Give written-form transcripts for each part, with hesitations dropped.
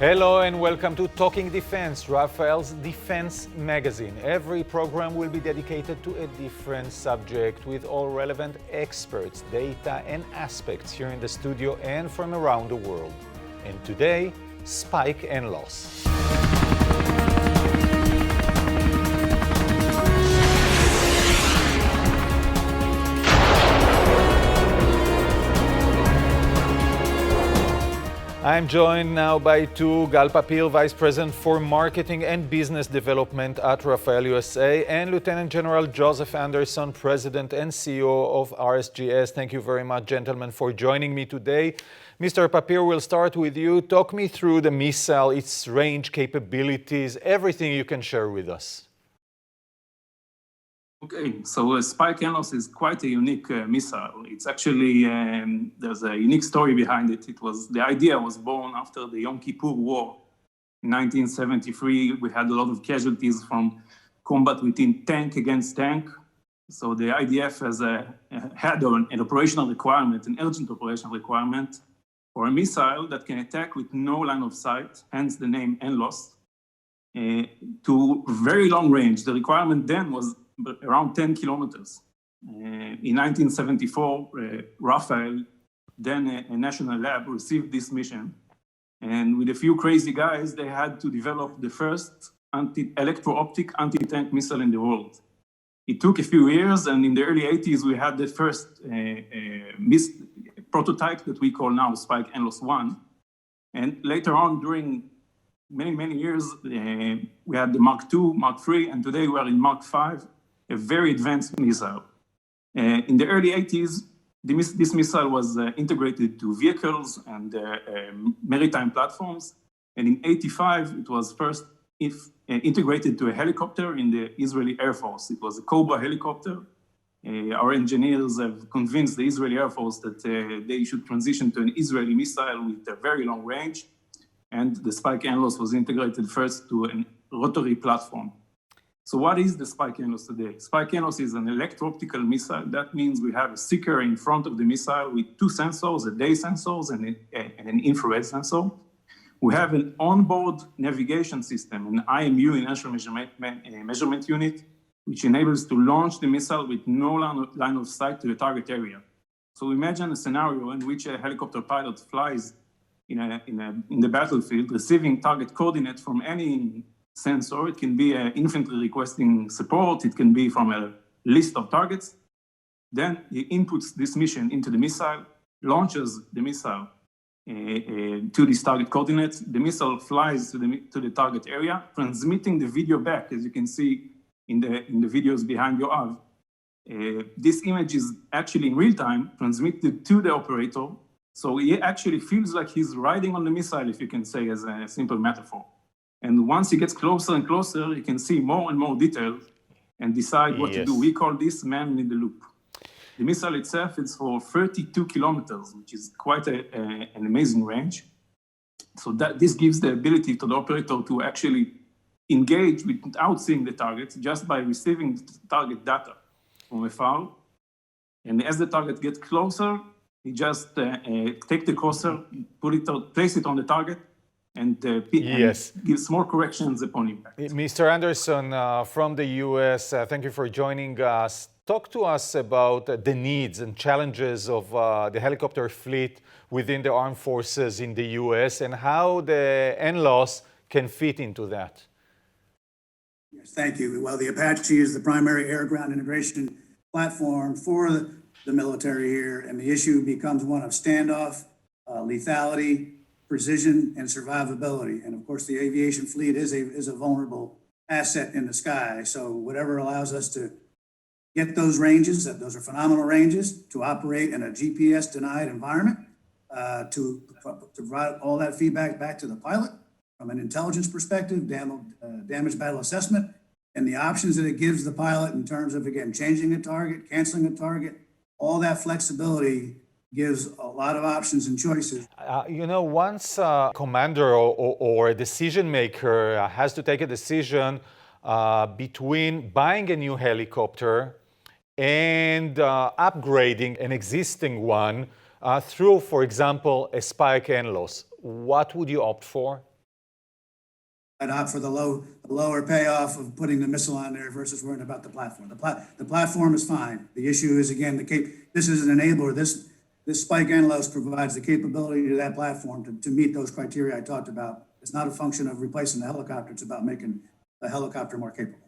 Hello and welcome to Talking Defense, Rafael's Defense Magazine. Every program will be dedicated to a different subject with all relevant experts, data and aspects here in the studio and from around the world. And today, spike NLOS. I'm joined now by Gal Papir, Vice President for Marketing and Business Development at Rafael USA, and Lieutenant General Joseph Anderson, President and CEO of RSGS. Thank you very much, gentlemen, for joining me today. Mr. Papir, we'll start with you. Talk me through the missile, its range, capabilities, everything you can share with us. Okay, so Spike NLOS is quite a unique missile. It's actually, there's a unique story behind it. The idea was born after the Yom Kippur War in 1973. We had a lot of casualties from combat within tank against tank. So the IDF had an operational requirement, an urgent operational requirement for a missile that can attack with no line of sight, hence the name NLOS, to very long range. The requirement then was around 10 kilometers. In 1974, Rafael, then a national lab, received this mission. And with a few crazy guys, they had to develop the first electro-optic anti-tank missile in the world. It took a few years, and in the early 80s, we had the first prototype that we call now Spike NLOS 1. And later on, during many years, we had the Mark II, Mark III, and today we are in Mark V, a very advanced missile. In the early 80s, this missile was integrated to vehicles and maritime platforms. And in 85, it was first integrated to a helicopter in the Israeli Air Force. It was a Cobra helicopter. Our engineers have convinced the Israeli Air Force that they should transition to an Israeli missile with a very long range. And the Spike NLOS was integrated first to a rotary platform. So what is the Spike NLOS today? Spike NLOS is an electro-optical missile. That means we have a seeker in front of the missile with two sensors, a day sensors and an infrared sensor. We have an onboard navigation system, an IMU, Inertial Measurement Unit, which enables to launch the missile with no line of sight to the target area. So imagine a scenario in which a helicopter pilot flies in the battlefield, receiving target coordinates from any sensor. It can be an infantry requesting support. It can be from a list of targets. Then he inputs this mission into the missile, launches the missile to these target coordinates. The missile flies to the target area, transmitting the video back, as you can see in the videos behind your eye. This image is actually in real time transmitted to the operator. So he actually feels like he's riding on the missile, if you can say, as a simple metaphor. And once he gets closer and closer, he can see more and more details and decide what to do. We call this man in the loop. The missile itself is for 32 kilometers, which is quite an amazing range. So this gives the ability to the operator to actually engage without seeing the target, just by receiving target data from afar. And as the target gets closer, he just take the cursor, place it on the target, and give small corrections upon impact. Mr. Anderson from the US, thank you for joining us. Talk to us about the needs and challenges of the helicopter fleet within the armed forces in the US and how the NLOS can fit into that. Yes, thank you. Well, the Apache is the primary air-ground integration platform for the military here, and the issue becomes one of standoff, lethality, precision, and survivability. And of course, the aviation fleet is a vulnerable asset in the sky. So whatever allows us to get those ranges, those are phenomenal ranges, to operate in a GPS-denied environment, to provide all that feedback back to the pilot from an intelligence perspective, damage battle assessment, and the options that it gives the pilot in terms of, again, changing a target, canceling a target, all that flexibility gives a lot of options and choices. Once a commander or a decision maker has to take a decision between buying a new helicopter and upgrading an existing one through, for example, a Spike NLOS, what would you opt for? I'd opt for the lower payoff of putting the missile on there versus worrying about the platform. The platform is fine. The issue is, again, this is an enabler. This Spike NLOS provides the capability to that platform to meet those criteria I talked about. It's not a function of replacing the helicopter. It's about making the helicopter more capable.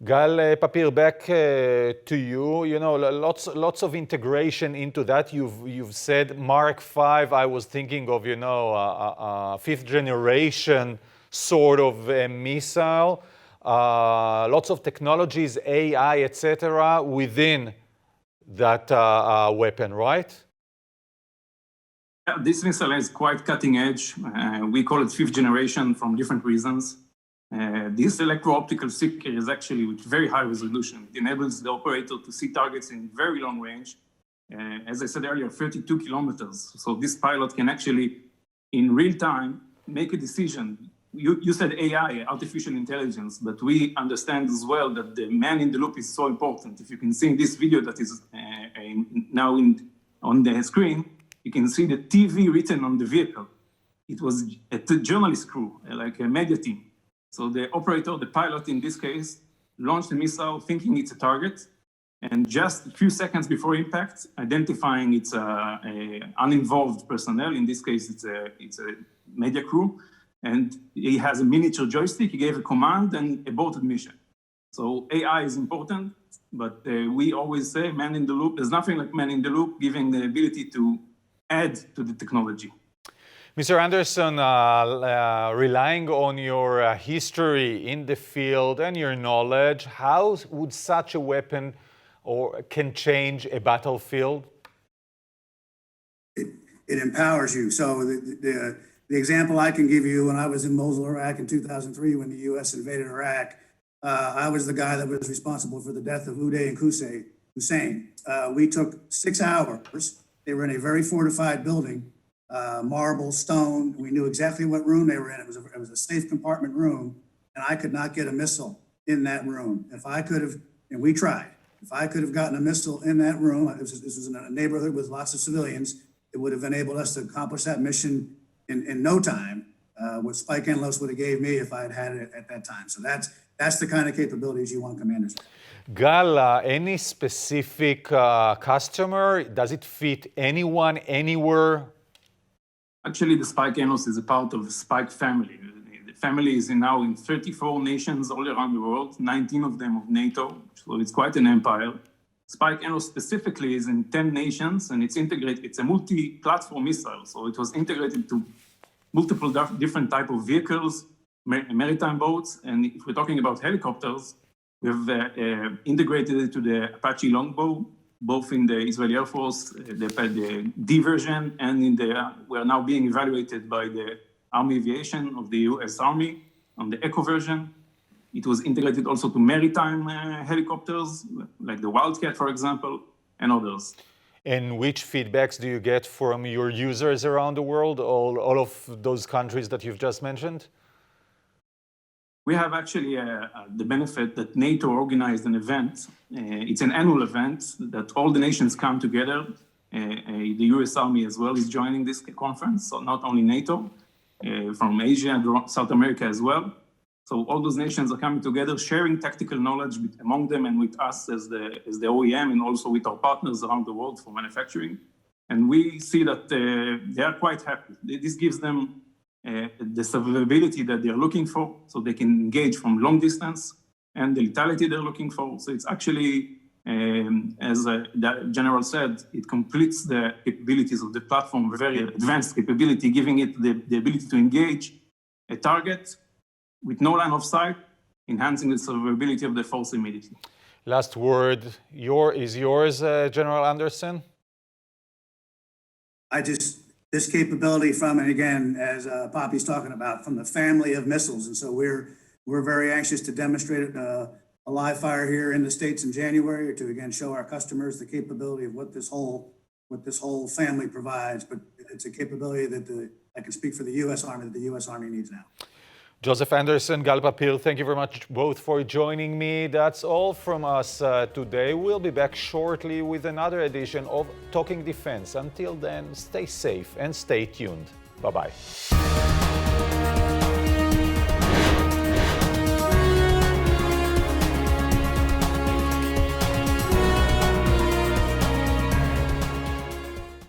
Gal Papir, back to you. You know, lots of integration into that. You've said Mark V. I was thinking of, you know, a fifth generation sort of missile. Lots of technologies, AI, etc., within that weapon, right? Yeah, this missile is quite cutting edge. We call it fifth generation from different reasons. This electro-optical seeker is actually with very high resolution. It enables the operator to see targets in very long range. As I said earlier, 32 kilometers. So this pilot can actually, in real time, make a decision. You said AI, artificial intelligence, but we understand as well that the man in the loop is so important. If you can see in this video that is now on the screen, you can see the TV written on the vehicle. It was a journalist crew, like a media team. So the operator, the pilot in this case, launched the missile thinking it's a target, and just a few seconds before impact, identifying it's uninvolved personnel. In this case, it's a media crew, and he has a miniature joystick. He gave a command and aborted mission. So AI is important, but we always say man in the loop. There's nothing like man in the loop, giving the ability to add to the technology. Mr. Anderson, relying on your history in the field and your knowledge, how would such a weapon can change a battlefield? It empowers you. So the example I can give you, when I was in Mosul, Iraq in 2003, when the U.S. invaded Iraq, I was the guy that was responsible for the death of Uday and Hussein. We took 6 hours. They were in a very fortified building. Marble, stone. We knew exactly what room they were in. It was a safe compartment room, and I could not get a missile in that room. If I could have, and we tried, if I could have gotten a missile in that room, this was in a neighborhood with lots of civilians, it would have enabled us to accomplish that mission in no time, what Spike NLOS would have gave me if I had had it at that time. So that's the kind of capabilities you want commanders to have. Gal, any specific customer? Does it fit anyone, anywhere? Actually, the Spike NLOS is a part of the Spike family. The family is now in 34 nations all around the world, 19 of them of NATO, so it's quite an empire. Spike NLOS specifically is in 10 nations, and it's integrated. It's a multi-platform missile, so it was integrated to multiple different type of vehicles, maritime boats, and if we're talking about helicopters, we've integrated it to the Apache Longbow, both in the Israeli Air Force, the D version, and we are now being evaluated by the Army Aviation of the US Army on the Echo version. It was integrated also to maritime helicopters, like the Wildcat, for example, and others. And which feedbacks do you get from your users around the world, all of those countries that you've just mentioned? We have actually the benefit that NATO organized an event. It's an annual event that all the nations come together. The US Army as well is joining this conference, so not only NATO, from Asia and South America as well. So all those nations are coming together, sharing tactical knowledge among them and with us as the OEM, and also with our partners around the world for manufacturing. And we see that they are quite happy. This gives them the survivability that they're looking for, so they can engage from long distance, and the lethality they're looking for. So it's actually, as the general said, it completes the capabilities of the platform, very advanced capability, giving it the ability to engage a target with no line of sight, enhancing the survivability of the force immediately. Last word is yours, General Anderson. This capability from, and again, as Poppy's talking about, from the family of missiles. And so we're very anxious to demonstrate a live fire here in the States in January to again show our customers the capability of what this whole family provides. But it's a capability that I can speak for the U.S. Army, that the U.S. Army needs now. Joseph Anderson, Gal Papir, thank you very much both for joining me. That's all from us today. We'll be back shortly with another edition of Talking Defense. Until then, stay safe and stay tuned. Bye-bye.